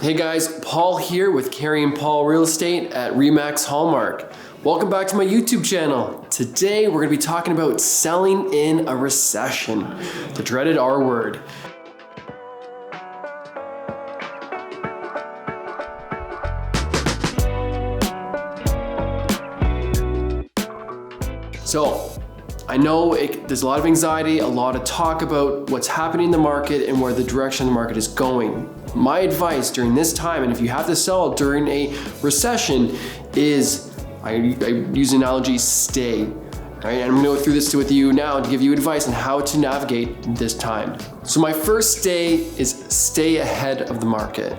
Hey guys, Paul here with Carrie and Paul Real Estate at RE/MAX Hallmark. Welcome back to my YouTube channel. Today we're going to be talking about selling in a recession, the dreaded R word. So, I know there's a lot of anxiety, a lot of talk about what's happening in the market and where the direction of the market is going. My advice during this time, and if you have to sell during a recession, is, I use an analogy, stay. Right? And I'm gonna go through this with you now to give you advice on how to navigate this time. So my first stay is stay ahead of the market.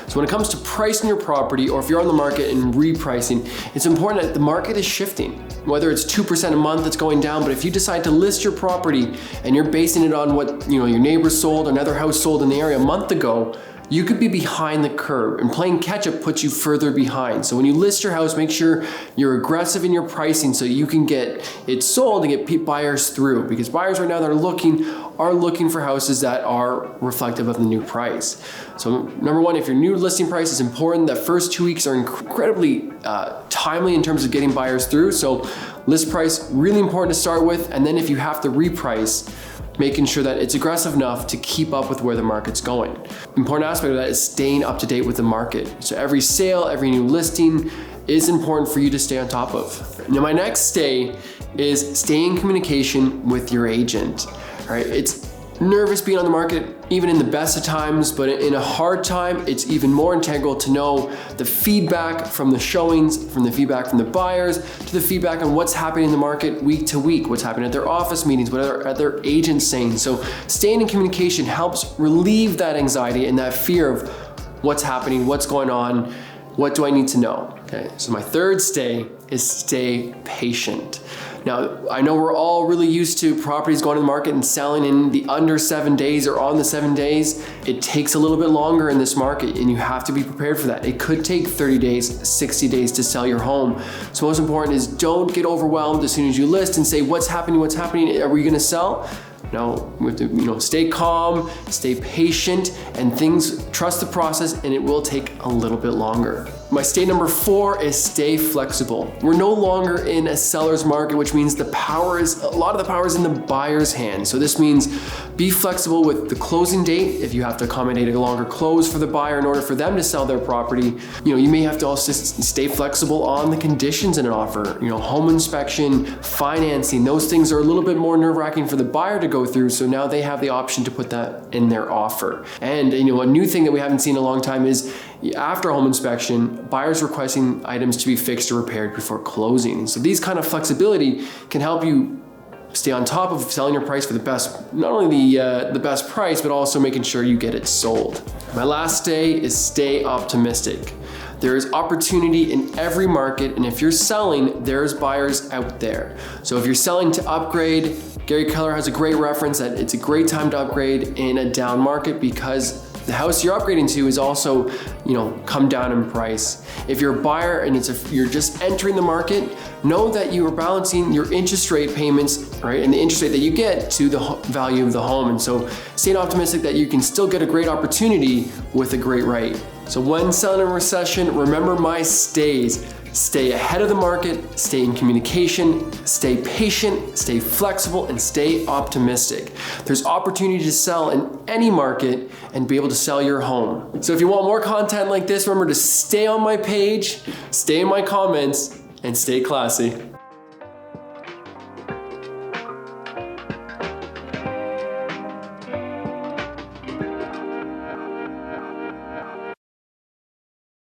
So when it comes to pricing your property, or if you're on the market and repricing, it's important that the market is shifting. Whether it's 2% a month that's going down, but if you decide to list your property and you're basing it on what your neighbor sold, another house sold in the area a month ago, you could be behind the curve, and playing catch up puts you further behind. So when you list your house, make sure you're aggressive in your pricing so you can get it sold and get buyers through, because buyers right now that are looking for houses that are reflective of the new price. So number one, if your new listing price is important, the first 2 weeks are incredibly timely in terms of getting buyers through. So list price, really important to start with. And then if you have to reprice, making sure that it's aggressive enough to keep up with where the market's going. Important aspect of that is staying up to date with the market. So every sale, every new listing is important for you to stay on top of. Now my next stay is stay in communication with your agent. All right, it's nervous being on the market, even in the best of times, but in a hard time, it's even more integral to know the feedback from the showings, from the feedback from the buyers, to the feedback on what's happening in the market week to week, what's happening at their office meetings, what are their agents saying. So staying in communication helps relieve that anxiety and that fear of what's happening, what's going on, what do I need to know? Okay, so my third stay is stay patient. Now, I know we're all really used to properties going to the market and selling in the under 7 days or on the 7 days. It takes a little bit longer in this market, and you have to be prepared for that. It could take 30 days, 60 days to sell your home. So most important is don't get overwhelmed as soon as you list and say, what's happening, are we gonna sell? No, we have to stay calm, stay patient, and trust the process, and it will take a little bit longer. My stay number 4 is stay flexible. We're no longer in a seller's market, which means a lot of the power is in the buyer's hands. So this means be flexible with the closing date. If you have to accommodate a longer close for the buyer in order for them to sell their property, you may have to also stay flexible on the conditions in an offer. Home inspection, financing, those things are a little bit more nerve-wracking for the buyer to go through. So now they have the option to put that in their offer. And a new thing that we haven't seen in a long time is after home inspection, buyers requesting items to be fixed or repaired before closing. So these kind of flexibility can help you stay on top of selling your price for the best, not only the best price, but also making sure you get it sold. My last stay is stay optimistic. There is opportunity in every market, and if you're selling, there's buyers out there. So if you're selling to upgrade, Gary Keller has a great reference that it's a great time to upgrade in a down market because the house you're upgrading to is also, come down in price. If you're a buyer and you're just entering the market, know that you are balancing your interest rate payments, right, and the interest rate that you get to the value of the home. And so staying optimistic that you can still get a great opportunity with a great rate. So when selling in a recession, remember my stays. Stay ahead of the market, stay in communication, stay patient, stay flexible, and stay optimistic. There's opportunity to sell in any market and be able to sell your home. So if you want more content like this, remember to stay on my page, stay in my comments, and stay classy.